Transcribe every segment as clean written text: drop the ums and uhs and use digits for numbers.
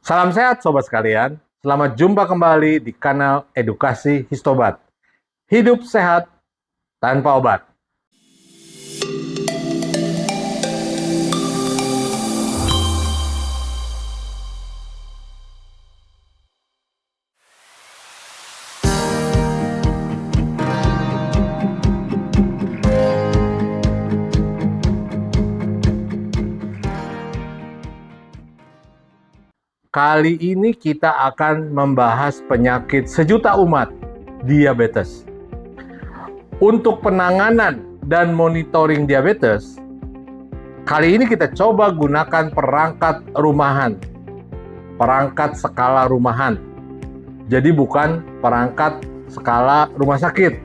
Salam sehat sobat sekalian, selamat jumpa kembali di kanal Edukasi Histobat. Hidup sehat tanpa obat. Kali ini kita akan membahas penyakit sejuta umat, diabetes. Untuk penanganan dan monitoring diabetes, kali ini kita coba gunakan perangkat rumahan, perangkat skala rumahan. Jadi bukan perangkat skala rumah sakit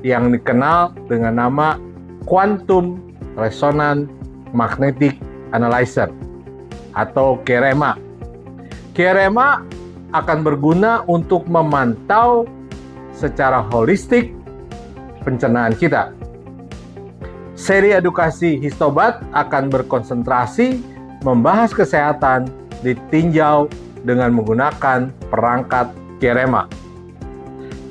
yang dikenal dengan nama Quantum Resonance Magnetic Analyzer atau QRMA. QRMA akan berguna untuk memantau secara holistik pencernaan kita. Seri edukasi Histobat akan berkonsentrasi membahas kesehatan ditinjau dengan menggunakan perangkat QRMA.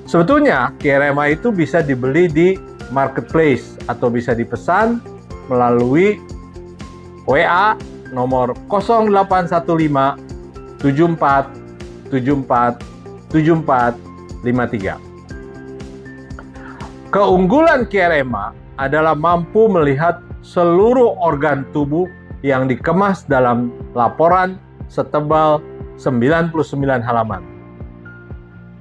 Sebetulnya QRMA itu bisa dibeli di marketplace atau bisa dipesan melalui WA nomor 0815 74 74 74 53. Keunggulan QRMA adalah mampu melihat seluruh organ tubuh yang dikemas dalam laporan setebal 99 halaman.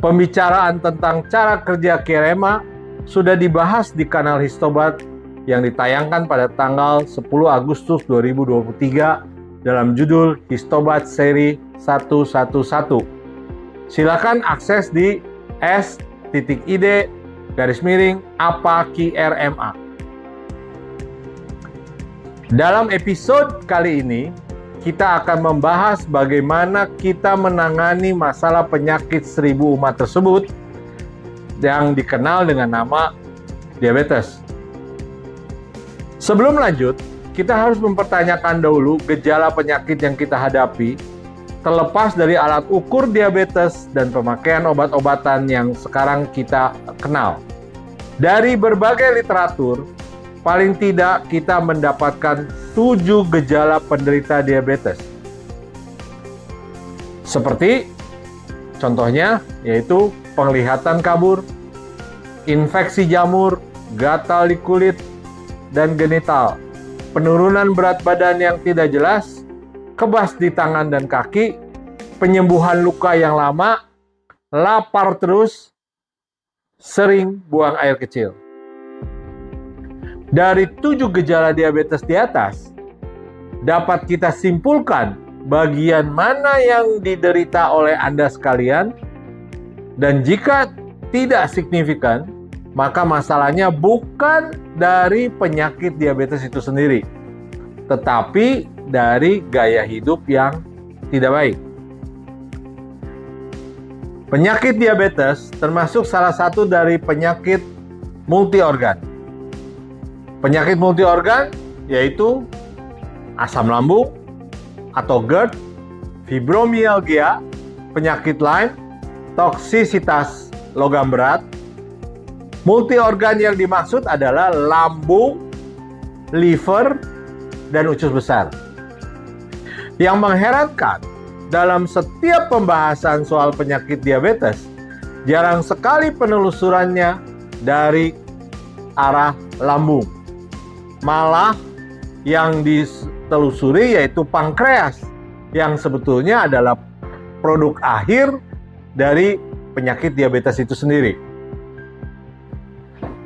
Pembicaraan tentang cara kerja QRMA sudah dibahas di kanal Histobat yang ditayangkan pada tanggal 10 Agustus 2023 dalam judul Histobat seri 111. Silakan akses di s.id/apa QRMA. Dalam episode kali ini, kita akan membahas bagaimana kita menangani masalah penyakit 1000 umat tersebut yang dikenal dengan nama diabetes. Sebelum lanjut, kita harus mempertanyakan dahulu gejala penyakit yang kita hadapi, terlepas dari alat ukur diabetes dan pemakaian obat-obatan yang sekarang kita kenal. Dari berbagai literatur, paling tidak kita mendapatkan 7 gejala penderita diabetes. Seperti contohnya yaitu penglihatan kabur, infeksi jamur, gatal di kulit dan genital, penurunan berat badan yang tidak jelas, kebas di tangan dan kaki, penyembuhan luka yang lama, lapar terus, sering buang air kecil. Dari 7 gejala diabetes di atas, dapat kita simpulkan bagian mana yang diderita oleh Anda sekalian, dan jika tidak signifikan, maka masalahnya bukan dari penyakit diabetes itu sendiri, tetapi dari gaya hidup yang tidak baik. Penyakit diabetes termasuk salah satu dari penyakit multiorgan. Penyakit multiorgan yaitu asam lambung atau GERD, fibromialgia, penyakit Lyme, toksisitas logam berat. Multiorgan yang dimaksud adalah lambung, liver, dan usus besar. Yang mengherankan, dalam setiap pembahasan soal penyakit diabetes, jarang sekali penelusurannya dari arah lambung. Malah yang ditelusuri yaitu pankreas, yang sebetulnya adalah produk akhir dari penyakit diabetes itu sendiri.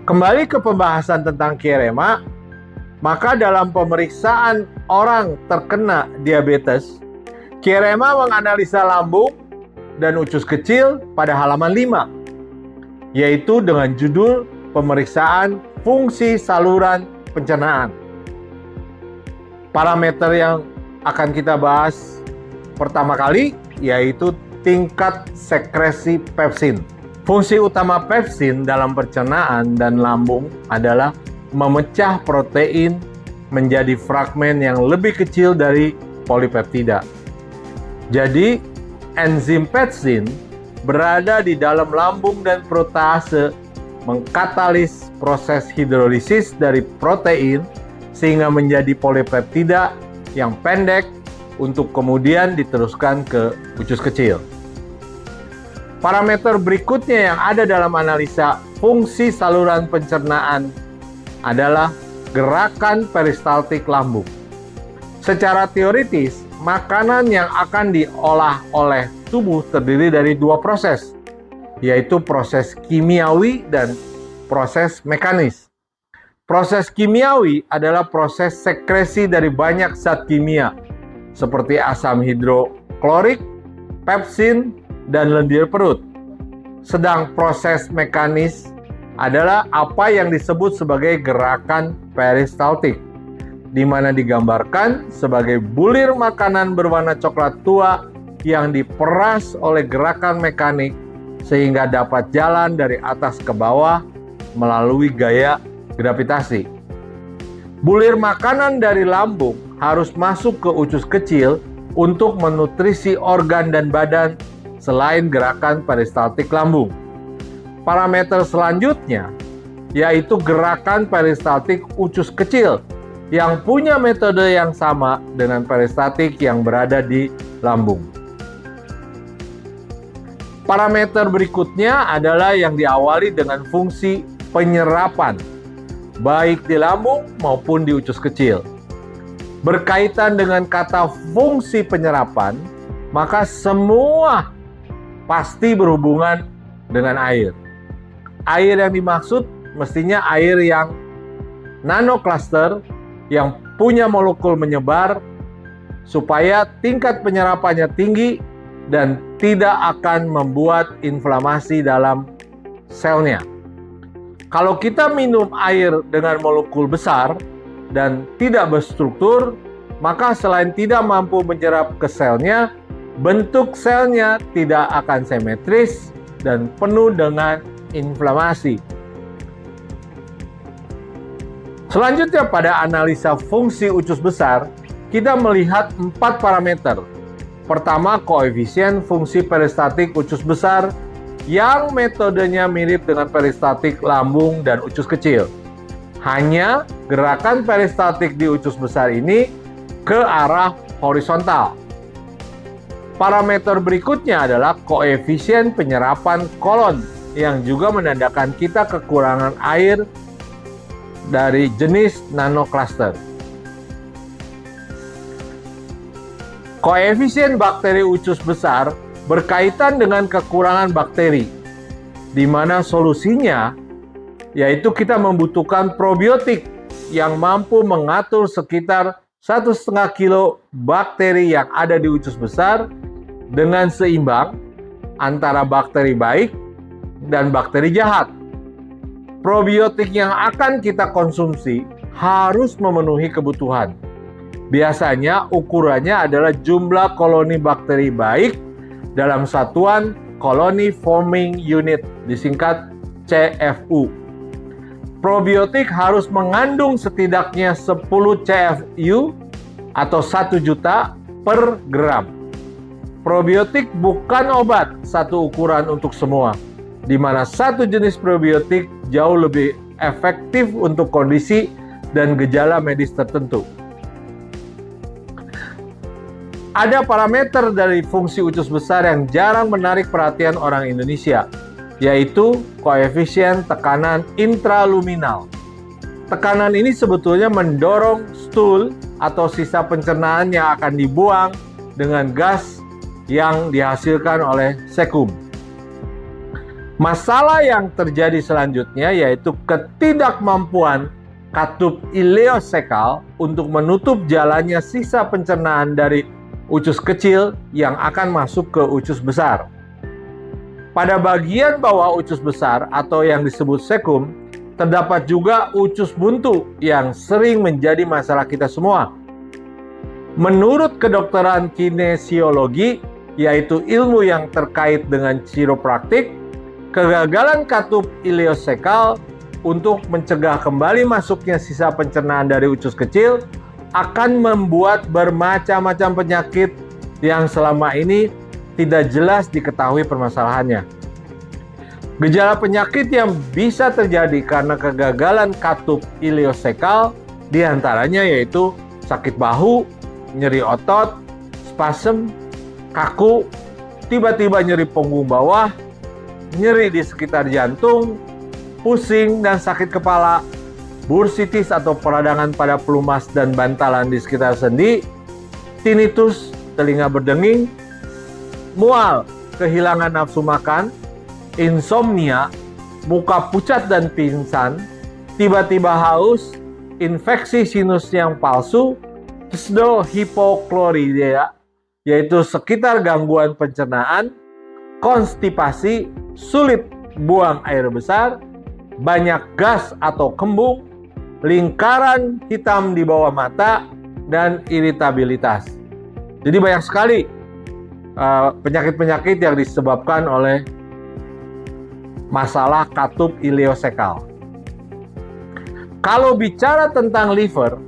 Kembali ke pembahasan tentang QRMA, maka dalam pemeriksaan orang terkena diabetes, QRMA menganalisa lambung dan usus kecil pada halaman 5, yaitu dengan judul pemeriksaan fungsi saluran pencernaan. Parameter yang akan kita bahas pertama kali yaitu tingkat sekresi pepsin. Fungsi utama pepsin dalam pencernaan dan lambung adalah memecah protein menjadi fragmen yang lebih kecil dari polipeptida. Jadi, enzim pepsin berada di dalam lambung dan protease mengkatalis proses hidrolisis dari protein sehingga menjadi polipeptida yang pendek untuk kemudian diteruskan ke usus kecil. Parameter berikutnya yang ada dalam analisa fungsi saluran pencernaan adalah gerakan peristaltik lambung. Secara teoritis, makanan yang akan diolah oleh tubuh terdiri dari dua proses, yaitu proses kimiawi dan proses mekanis. Proses kimiawi adalah proses sekresi dari banyak zat kimia, seperti asam hidroklorik, pepsin, dan lendir perut. Sedang proses mekanis adalah apa yang disebut sebagai gerakan peristaltik, di mana digambarkan sebagai bulir makanan berwarna coklat tua yang diperas oleh gerakan mekanik sehingga dapat jalan dari atas ke bawah melalui gaya gravitasi. Bulir makanan dari lambung harus masuk ke usus kecil untuk menutrisi organ dan badan selain gerakan peristaltik lambung. Parameter selanjutnya yaitu gerakan peristaltik usus kecil yang punya metode yang sama dengan peristaltik yang berada di lambung. Parameter berikutnya adalah yang diawali dengan fungsi penyerapan, baik di lambung maupun di usus kecil. Berkaitan dengan kata fungsi penyerapan, maka semua pasti berhubungan dengan air. Air yang dimaksud mestinya air yang nanocluster, yang punya molekul menyebar, supaya tingkat penyerapannya tinggi dan tidak akan membuat inflamasi dalam selnya. Kalau kita minum air dengan molekul besar dan tidak berstruktur, maka selain tidak mampu menyerap ke selnya, bentuk selnya tidak akan simetris dan penuh dengan inflamasi. Selanjutnya pada analisa fungsi usus besar, kita melihat 4 parameter. Pertama, koefisien fungsi peristaltik usus besar yang metodenya mirip dengan peristaltik lambung dan usus kecil. Hanya gerakan peristaltik di usus besar ini ke arah horizontal. Parameter berikutnya adalah koefisien penyerapan kolon yang juga menandakan kita kekurangan air dari jenis nanocluster. Koefisien bakteri usus besar berkaitan dengan kekurangan bakteri, di mana solusinya yaitu kita membutuhkan probiotik yang mampu mengatur sekitar 1,5 kilo bakteri yang ada di usus besar dengan seimbang antara bakteri baik dan bakteri jahat. Probiotik yang akan kita konsumsi harus memenuhi kebutuhan. Biasanya ukurannya adalah jumlah koloni bakteri baik dalam satuan colony forming unit, disingkat CFU. Probiotik harus mengandung setidaknya 10 CFU atau 1 juta per gram. Probiotik bukan obat satu ukuran untuk semua, di mana satu jenis probiotik jauh lebih efektif untuk kondisi dan gejala medis tertentu. Ada parameter dari fungsi usus besar yang jarang menarik perhatian orang Indonesia, yaitu koefisien tekanan intraluminal. Tekanan ini sebetulnya mendorong stool atau sisa pencernaan yang akan dibuang dengan gas yang dihasilkan oleh sekum. Masalah yang terjadi selanjutnya yaitu ketidakmampuan katup ileosekal untuk menutup jalannya sisa pencernaan dari usus kecil yang akan masuk ke usus besar. Pada bagian bawah usus besar atau yang disebut sekum, terdapat juga usus buntu yang sering menjadi masalah kita semua. Menurut kedokteran kinesiologi, yaitu ilmu yang terkait dengan chiropraktik, kegagalan katup ileosekal untuk mencegah kembali masuknya sisa pencernaan dari usus kecil akan membuat bermacam-macam penyakit yang selama ini tidak jelas diketahui permasalahannya. Gejala penyakit yang bisa terjadi karena kegagalan katup iliosekal diantaranya yaitu sakit bahu, nyeri otot, spasem, kaku, tiba-tiba nyeri punggung bawah, nyeri di sekitar jantung, pusing dan sakit kepala, bursitis atau peradangan pada pelumas dan bantalan di sekitar sendi, tinnitus, telinga berdenging, mual, kehilangan nafsu makan, insomnia, muka pucat dan pingsan, tiba-tiba haus, infeksi sinus yang palsu, pseudohipokloridria, yaitu sekitar gangguan pencernaan, konstipasi, sulit buang air besar, banyak gas atau kembung, lingkaran hitam di bawah mata, dan iritabilitas. Jadi banyak sekali penyakit-penyakit yang disebabkan oleh masalah katup iliosekal. Kalau bicara tentang liver,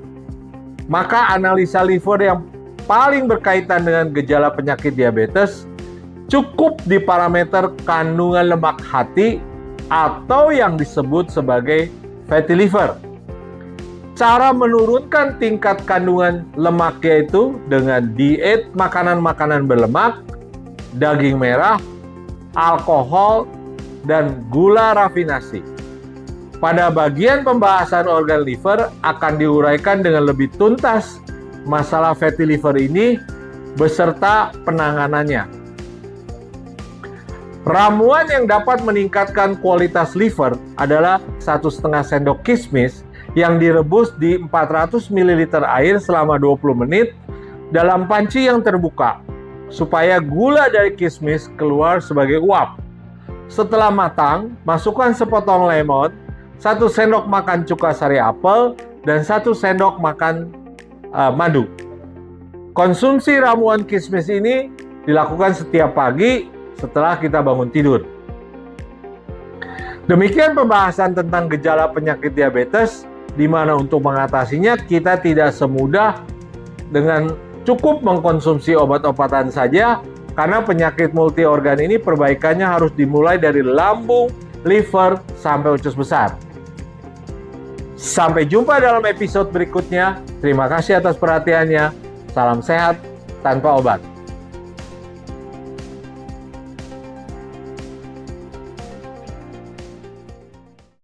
maka analisa liver yang paling berkaitan dengan gejala penyakit diabetes cukup di parameter kandungan lemak hati atau yang disebut sebagai fatty liver. Cara menurunkan tingkat kandungan lemak yaitu dengan diet makanan-makanan berlemak, daging merah, alkohol, dan gula rafinasi. Pada bagian pembahasan organ liver akan diuraikan dengan lebih tuntas masalah fatty liver ini beserta penanganannya. Ramuan yang dapat meningkatkan kualitas liver adalah 1,5 sendok kismis yang direbus di 400 ml air selama 20 menit dalam panci yang terbuka supaya gula dari kismis keluar sebagai uap. Setelah matang, masukkan sepotong lemon, 1 sendok makan cuka sari apel, dan 1 sendok makan madu. Konsumsi ramuan kismis ini dilakukan setiap pagi setelah kita bangun tidur. Demikian pembahasan tentang gejala penyakit diabetes, di mana untuk mengatasinya kita tidak semudah dengan cukup mengkonsumsi obat-obatan saja, karena penyakit multi organ ini perbaikannya harus dimulai dari lambung, liver, sampai usus besar. Sampai jumpa dalam episode berikutnya. Terima kasih atas perhatiannya. Salam sehat tanpa obat.